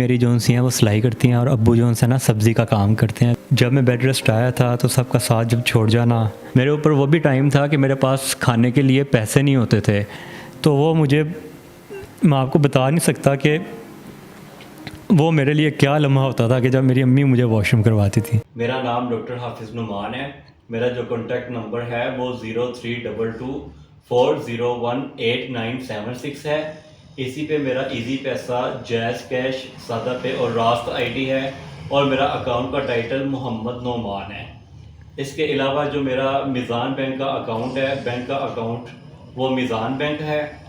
मेरी जो सी हैं वो सिलाई करती हैं और अब्बू जो है ना सब्ज़ी का काम करते हैं। जब मैं बेड रेस्ट आया था तो सबका साथ जब छोड़ जाना, मेरे ऊपर वो भी टाइम था कि मेरे पास खाने के लिए पैसे नहीं होते थे। तो वो मुझे, मैं आपको बता नहीं सकता कि वो मेरे लिए क्या लम्हा होता था कि जब मेरी अम्मी मुझे वॉशरूम करवाती थी। मेरा नाम डॉक्टर हाफिज़ नुमान है। मेरा जो कॉन्टैक्ट नंबर है वो 0322401896 है। इसी पे मेरा इजी पैसा, जैज़ कैश, सादा पे और रास्त आईडी है और मेरा अकाउंट का टाइटल मोहम्मद नोमान है। इसके अलावा जो मेरा मीज़ान बैंक का अकाउंट है, बैंक का अकाउंट वो मीज़ान बैंक है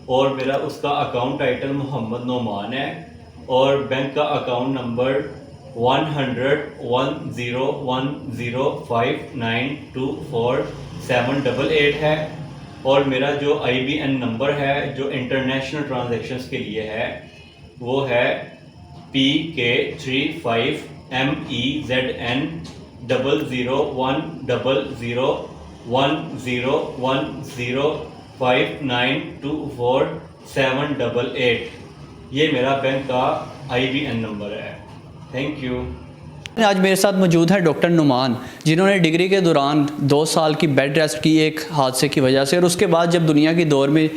और मेरा उसका अकाउंट टाइटल मोहम्मद नोमान है और बैंक का अकाउंट नंबर 1001005924788 है और मेरा जो IBN नंबर है जो इंटरनेशनल ट्रांजैक्शंस के लिए है वो है PK357MEZ001005924788। ये मेरा बैंक का IBN नंबर है। Thank you. आज मेरे साथ मौजूद है डॉक्टर नुमान, जिन्होंने डिग्री के दौरान 2 साल की बेड रेस्ट की एक हादसे की वजह से, और उसके बाद जब दुनिया की दौर में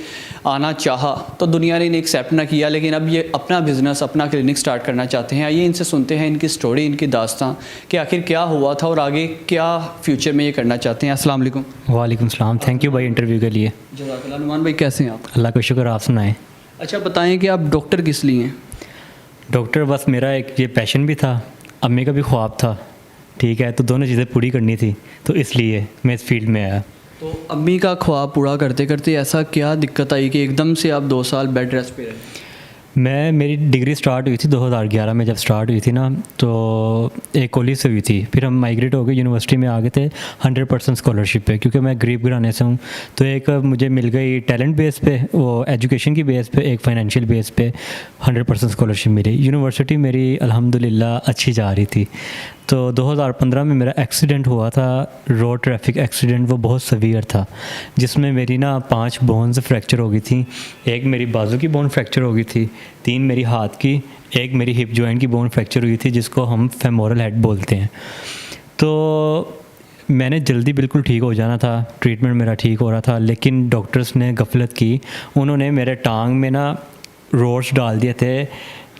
आना चाहा तो दुनिया ने इन्हें एक्सेप्ट ना किया, लेकिन अब ये अपना बिज़नेस, अपना क्लिनिक स्टार्ट करना चाहते हैं। आइए इनसे सुनते हैं इनकी स्टोरी, इनकी दास्तां कि आखिर क्या हुआ था और आगे क्या फ्यूचर में ये करना चाहते हैं। अस्सलाम वालेकुम। वालेकुम सलाम। थैंक यू भाई इंटरव्यू के लिए। जज़ाकल्लाह। नुमान भाई कैसे हैं आप? अल्लाह का शुक्र, आप सुनाएं। अच्छा बताएं कि आप डॉक्टर किस लिए हैं? डॉक्टर बस मेरा एक ये पैशन भी था, अम्मी का भी ख्वाब था, ठीक है, तो दोनों चीज़ें पूरी करनी थी, तो इसलिए मैं इस फील्ड में आया। तो अम्मी का ख्वाब पूरा करते करते ऐसा क्या दिक्कत आई कि एकदम से आप 2 साल बेड रेस्ट पे रहे? मेरी डिग्री स्टार्ट हुई थी 2011 में। जब स्टार्ट हुई थी ना तो एक कॉलेज से हुई थी, फिर हम माइग्रेट हो गए, यूनिवर्सिटी में आ गए थे 100% स्कॉलरशिप पे, क्योंकि मैं गरीब घराने से हूँ। तो एक मुझे मिल गई टैलेंट बेस पे, वो एजुकेशन की बेस पे, एक फाइनेंशियल बेस पे 100% स्कॉलरशिप मिली। यूनिवर्सिटी मेरी अल्हम्दुलिल्लाह अच्छी जा रही थी। तो 2015 में मेरा एक्सीडेंट हुआ था, रोड ट्रैफिक एक्सीडेंट, वो बहुत सवीयर था, जिसमें मेरी ना 5 बोन्स फ्रैक्चर हो गई थी। एक मेरी बाजू की बोन फ्रैक्चर हो गई थी, 3 मेरी हाथ की, एक मेरी हिप जॉइंट की बोन फ्रैक्चर हुई थी, जिसको हम फेमोरल हेड बोलते हैं। तो मैंने जल्दी बिल्कुल ठीक हो जाना था, ट्रीटमेंट मेरा ठीक हो रहा था, लेकिन डॉक्टर्स ने गफलत की। उन्होंने मेरे टांग में ना रोड्स डाल दिए थे,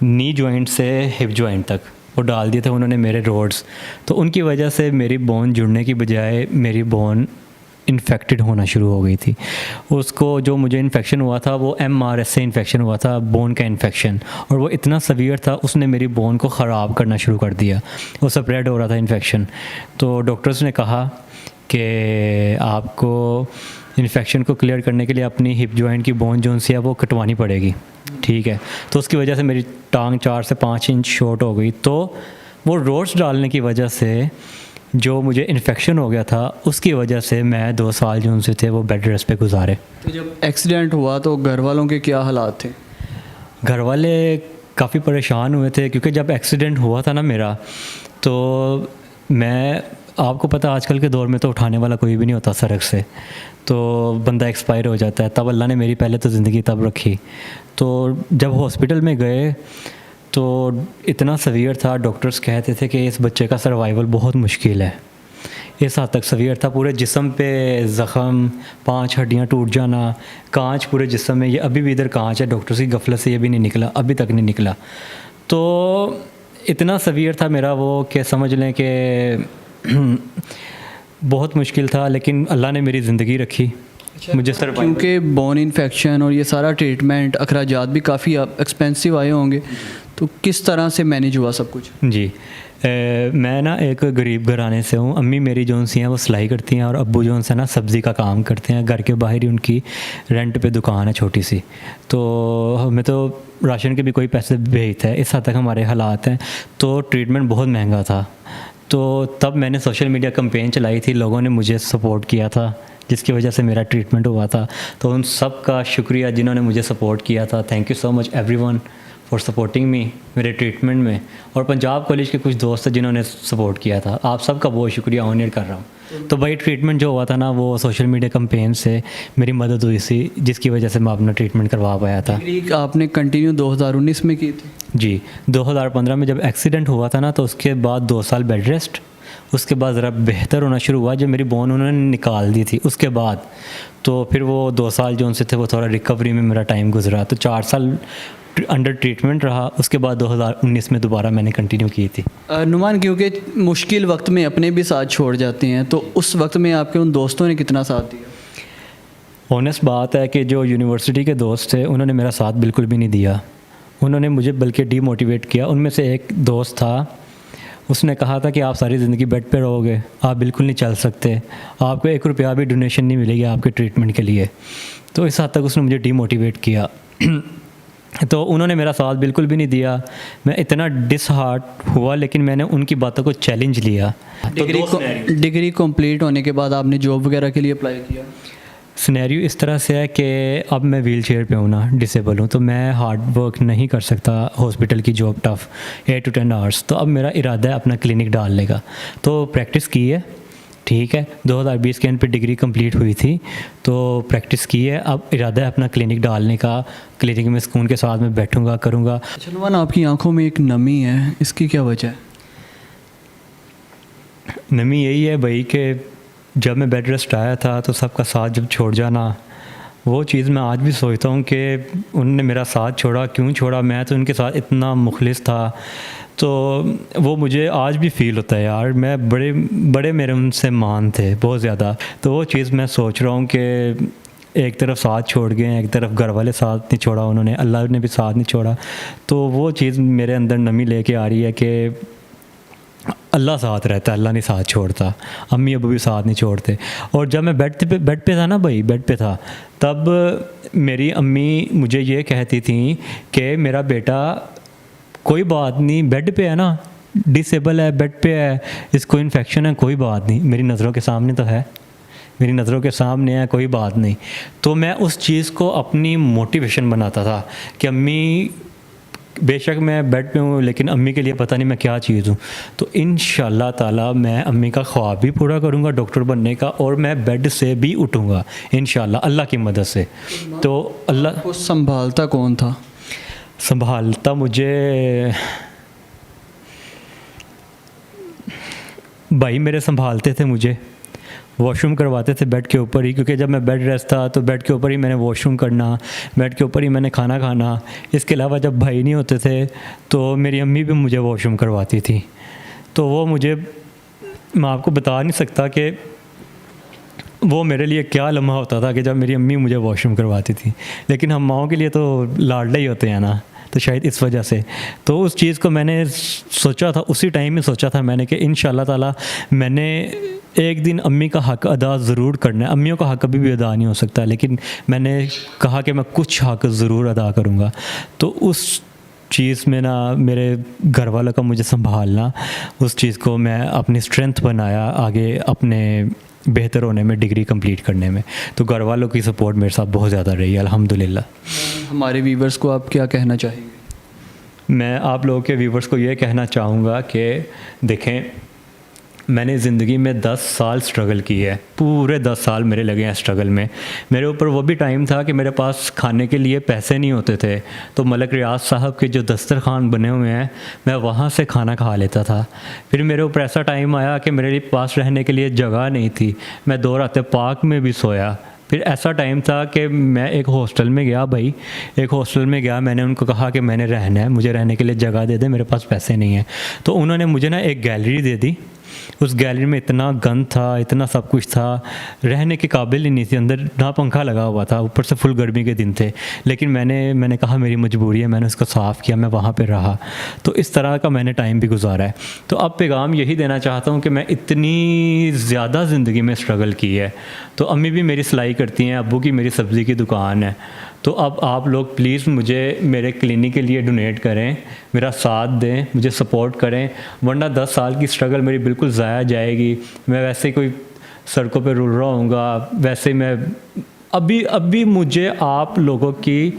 नी जॉइंट से हिप जॉइंट तक वो डाल दिए थे उन्होंने मेरे रोड्स। तो उनकी वजह से मेरी बोन जुड़ने की बजाय मेरी बोन इन्फेक्टेड होना शुरू हो गई थी। उसको जो मुझे इन्फेक्शन हुआ था वो MRS से इन्फेक्शन हुआ था, बोन का इन्फेक्शन, और वो इतना सवीयर था, उसने मेरी बोन को ख़राब करना शुरू कर दिया, वो स्प्रेड हो रहा था इन्फेक्शन। तो डॉक्टर्स ने कहा कि आपको इन्फेक्शन को क्लियर करने के लिए अपनी हिप जॉइंट की बोन जो सी है वो कटवानी पड़ेगी, ठीक है। तो उसकी वजह से मेरी टांग 4 से 5 इंच शॉर्ट हो गई। तो वो रोड्स डालने की वजह से जो मुझे इन्फेक्शन हो गया था, उसकी वजह से मैं 2 साल जो उनसे थे वो बेड रेस्ट पे गुजारे। तो जब एक्सीडेंट हुआ तो घर वालों के क्या हालात थे? घर वाले काफ़ी परेशान हुए थे, क्योंकि जब एक्सीडेंट हुआ था ना मेरा, तो मैं, आपको पता आजकल के दौर में तो उठाने वाला कोई भी नहीं होता सड़क से, तो बंदा एक्सपायर हो जाता है। तब अल्लाह ने मेरी पहले तो ज़िंदगी तब रखी। तो जब हॉस्पिटल में गए तो इतना सवीयर था, डॉक्टर्स कहते थे कि इस बच्चे का सर्वाइवल बहुत मुश्किल है। इस हद तक सवीयर था, पूरे जिस्म पे ज़ख़म, 5 हड्डियाँ टूट जाना, कांच पूरे जिस्म में, ये अभी भी इधर कांच है, डॉक्टर्स की गफलत से ये भी नहीं निकला, अभी तक नहीं निकला। तो इतना सवीयर था मेरा वो कि समझ लें कि बहुत मुश्किल था, लेकिन अल्लाह ने मेरी ज़िंदगी रखी। मुझे सर, क्योंकि बोन इन्फेक्शन और ये सारा ट्रीटमेंट, अखराजात भी काफ़ी एक्सपेंसिव आए होंगे, तो किस तरह से मैनेज हुआ सब कुछ? जी, मैं ना एक गरीब घराने से हूँ। अम्मी मेरी जो सी हैं वो सिलाई करती हैं और अब्बू जो है ना सब्ज़ी का काम करते हैं। घर के बाहर ही उनकी रेंट पे दुकान है छोटी सी, तो हमें तो राशन के भी कोई पैसे भेजता है, इस हद तक हमारे हालात हैं। तो ट्रीटमेंट बहुत महंगा था, तो तब मैंने सोशल मीडिया कैंपेन चलाई थी, लोगों ने मुझे सपोर्ट किया था, जिसकी वजह से मेरा ट्रीटमेंट हुआ था। तो उन सब का शुक्रिया जिन्होंने मुझे सपोर्ट किया था। Thank you so much everyone for supporting me मेरे ट्रीटमेंट में, और पंजाब कॉलेज के कुछ दोस्त हैं जिन्होंने सपोर्ट किया था। आप सबका बहुत शुक्रिया ऑनर कर रहा हूँ। तो भाई ट्रीटमेंट जो हुआ था ना, वो सोशल मीडिया कैंपेन से मेरी मदद हुई थी, जिसकी वजह से मैं अपना ट्रीटमेंट करवा पाया था। डिग्री आपने कंटिन्यू 2019 में की थी? जी, 2015 में जब एक्सीडेंट हुआ था ना, तो उसके बाद 2 साल बेड रेस्ट, उसके बाद ज़रा बेहतर होना शुरू हुआ। जब मेरी बोन उन्होंने निकाल दी थी उसके बाद, तो फिर वो 2 साल जो उनसे थे वो थोड़ा रिकवरी में मेरा टाइम गुजरा, तो 4 साल अंडर ट्रीटमेंट रहा। उसके बाद 2019 में दोबारा मैंने कंटिन्यू की थी। नुमान, क्योंकि मुश्किल वक्त में अपने भी साथ छोड़ जाते हैं, तो उस वक्त में आपके उन दोस्तों ने कितना साथ दिया? ऑनेस्ट बात है कि जो यूनिवर्सिटी के दोस्त थे उन्होंने मेरा साथ बिल्कुल भी नहीं दिया, उन्होंने मुझे बल्कि डीमोटिवेट किया। उनमें से एक दोस्त था, उसने कहा था कि आप सारी ज़िंदगी बेड पे रहोगे, आप बिल्कुल नहीं चल सकते, आपको 1 रुपया भी डोनेशन नहीं मिलेगी आपके ट्रीटमेंट के लिए। तो इस हद तक उसने मुझे डीमोटिवेट किया। तो उन्होंने मेरा साथ बिल्कुल भी नहीं दिया। मैं इतना डिसहार्ट हुआ, लेकिन मैंने उनकी बातों को चैलेंज लिया। डिग्री कंप्लीट होने के बाद आपने जॉब वगैरह के लिए अप्लाई किया? सिनेरियो इस तरह से है कि अब मैं व्हील चेयर पर हूँ ना, डिसेबल हूँ, तो मैं हार्ड वर्क नहीं कर सकता हॉस्पिटल की जॉब टफ 8 to 10 आवर्स। तो अब मेरा इरादा है अपना क्लिनिक डालने का, तो प्रैक्टिस की है, ठीक है। 2020 के एंड पे डिग्री कंप्लीट हुई थी, तो प्रैक्टिस की है। अब इरादा है अपना क्लिनिक डालने का, क्लिनिक में सुकून के साथ में बैठूंगा करूँगा। अच्छा नुमान, आपकी आंखों में एक नमी है, इसकी क्या वजह है? नमी यही है भाई कि जब मैं बेड रेस्ट आया था तो सबका साथ जब छोड़ जाना, वो चीज़ मैं आज भी सोचता हूँ कि उनने मेरा साथ छोड़ा, क्यों छोड़ा? मैं तो उनके साथ इतना मुखलिस था, तो वो मुझे आज भी फ़ील होता है यार। मैं बड़े मेरे उनसे मान थे बहुत ज़्यादा। तो वो चीज़ मैं सोच रहा हूँ कि एक तरफ साथ छोड़ गए, एक तरफ घर वाले साथ नहीं छोड़ा उन्होंने, अल्लाह ने भी साथ नहीं छोड़ा। तो वो चीज़ मेरे अंदर नमी लेके आ रही है कि अल्लाह साथ रहता है, अल्लाह नहीं साथ छोड़ता। अम्मी अबू भी साथ नहीं छोड़ते। और जब मैं बेड पे था ना भाई, बेड पे था, तब मेरी अम्मी मुझे ये कहती थी कि मेरा बेटा कोई बात नहीं, बेड पे है ना, डिसेबल है, बेड पे है, इसको इन्फेक्शन है, कोई बात नहीं, मेरी नज़रों के सामने तो है, मेरी नज़रों के सामने है, कोई बात नहीं। तो मैं उस चीज़ को अपनी मोटिवेशन बनाता था कि अम्मी, बेशक मैं बेड पे हूँ, लेकिन अम्मी के लिए पता नहीं मैं क्या चीज़ हूँ। तो इंशाल्लाह ताला मैं अम्मी का ख्वाब भी पूरा करूँगा डॉक्टर बनने का, और मैं बेड से भी उठूँगा इंशाल्लाह अल्लाह की मदद से। तो अल्लाह को संभालता कौन था? संभालता मुझे भाई मेरे संभालते थे, मुझे वॉशरूम करवाते थे बेड के ऊपर ही, क्योंकि जब मैं बेड रेस्ट था तो बेड के ऊपर ही मैंने वॉशरूम करना, बेड के ऊपर ही मैंने खाना खाना। इसके अलावा जब भाई नहीं होते थे तो मेरी अम्मी भी मुझे वॉशरूम करवाती थी। तो वो मुझे, मैं आपको बता नहीं सकता कि वो मेरे लिए क्या लम्हा होता था कि जब मेरी अम्मी मुझे वॉशरूम करवाती थी। लेकिन हम माओं के लिए तो लाडले ही होते हैं ना, तो शायद इस वजह से। तो उस चीज़ को मैंने सोचा था, उसी टाइम में सोचा था मैंने कि इंशाल्लाह ताला मैंने एक दिन अम्मी का हक़ अदा ज़रूर करना है। अम्मियों का हक़ कभी भी अदा नहीं हो सकता, लेकिन मैंने कहा कि मैं कुछ हक़ ज़रूर अदा करूँगा। तो उस चीज़ में ना, मेरे घर वालों का मुझे संभालना, उस चीज़ को मैं अपनी स्ट्रेंथ बनाया आगे अपने बेहतर होने में, डिग्री कंप्लीट करने में। तो घर वालों की सपोर्ट मेरे साथ बहुत ज़्यादा रही है अल्हम्दुलिल्लाह। हमारे व्यूवर्स को आप क्या कहना चाहेंगे? मैं आप लोगों के व्यूवर्स को ये कहना चाहूँगा कि देखें, मैंने ज़िंदगी में 10 साल स्ट्रगल की है, पूरे 10 साल मेरे लगे हैं स्ट्रगल में। मेरे ऊपर वो भी टाइम था कि मेरे पास खाने के लिए पैसे नहीं होते थे, तो मलक रियाज साहब के जो दस्तरखान बने हुए हैं, मैं वहाँ से खाना खा लेता था। फिर मेरे ऊपर ऐसा टाइम आया कि मेरे लिए पास रहने के लिए जगह नहीं थी, मैं 2 रातें पार्क में भी सोया। फिर ऐसा टाइम था कि मैं एक हॉस्टल में गया भाई, एक हॉस्टल में गया, मैंने उनको कहा कि मैंने रहना है, मुझे रहने के लिए जगह दे दे, मेरे पास पैसे नहीं हैं। तो उन्होंने मुझे ना एक गैलरी दे दी। उस गैलरी में इतना गंद था, इतना सब कुछ था, रहने के काबिल ही नहीं थी, अंदर ना पंखा लगा हुआ था, ऊपर से फुल गर्मी के दिन थे। लेकिन मैंने कहा मेरी मजबूरी है, मैंने उसको साफ़ किया, मैं वहाँ पे रहा। तो इस तरह का मैंने टाइम भी गुजारा है। तो अब पैगाम यही देना चाहता हूँ कि मैं इतनी ज़्यादा ज़िंदगी में स्ट्रगल की है। तो अम्मी भी मेरी सिलाई करती हैं, अब्बू की मेरी सब्ज़ी की दुकान है। तो अब आप लोग प्लीज़ मुझे मेरे क्लिनिक के लिए डोनेट करें, मेरा साथ दें, मुझे सपोर्ट करें, वरना 10 साल की स्ट्रगल मेरी बिल्कुल ज़ाया जाएगी। मैं वैसे ही कोई सड़कों पे रुल रहा हूँगा, वैसे मैं अभी मुझे आप लोगों की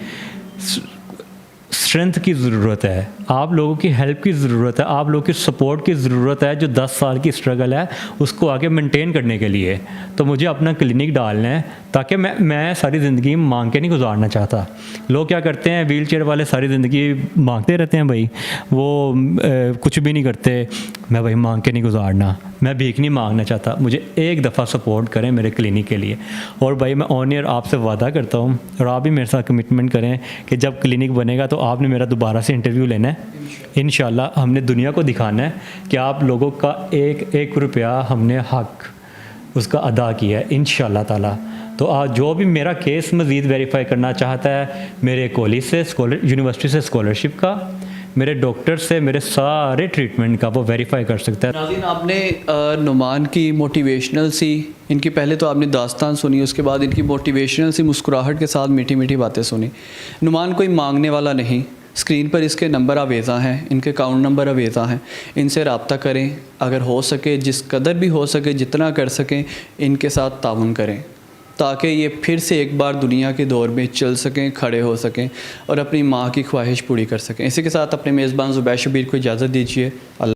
स्ट्रेंथ की ज़रूरत है, आप लोगों की हेल्प की ज़रूरत है, आप लोगों की सपोर्ट की ज़रूरत है। जो 10 साल की स्ट्रगल है उसको आगे मेंटेन करने के लिए तो मुझे अपना क्लिनिक डालना है, ताकि मैं सारी ज़िंदगी मांग के नहीं गुजारना चाहता। लोग क्या करते हैं, व्हील चेयर वाले सारी ज़िंदगी मांगते रहते हैं भाई, वो कुछ भी नहीं करते। मैं भाई मांग के नहीं गुजारना, मैं भीख नहीं मांगना चाहता। मुझे एक दफ़ा सपोर्ट करें मेरे क्लिनिक के लिए। और भाई मैं ऑन ईयर आपसे वादा करता हूँ और आप भी मेरे साथ कमिटमेंट करें कि जब क्लिनिक बनेगा तो आपने मेरा दोबारा से इंटरव्यू लेना है। इंशाल्लाह हमने दुनिया को दिखाना है कि आप लोगों का एक एक रुपया हमने हक उसका अदा किया है इंशाल्लाह ताला। तो आज जो भी मेरा केस मज़ीद वेरीफाई करना चाहता है, मेरे कॉलेज से यूनिवर्सिटी से स्कॉलरशिप का, मेरे डॉक्टर से मेरे सारे ट्रीटमेंट का वो वेरीफाई कर सकता है। नाज़रीन, आपने नुमान की मोटिवेशनल सी, इनकी पहले तो आपने दास्तान सुनी, उसके बाद इनकी मोटिवेशनल सी मुस्कुराहट के साथ मीठी मीठी बातें सुनी। नुमान कोई मांगने वाला नहीं, स्क्रीन पर इसके नंबर आवेज़ा हैं, इनके अकाउंट नंबर आवेज़ा हैं, इनसे रब्ता करें। अगर हो सके, जिस कदर भी हो सके, जितना कर सकें, इनके साथ ताउन करें ताकि ये फिर से एक बार दुनिया के दौर में चल सकें, खड़े हो सकें और अपनी माँ की ख्वाहिश पूरी कर सकें। इसी के साथ अपने मेज़बान ज़ुबैर शब्बीर को इजाज़त दीजिए। अल्लाह।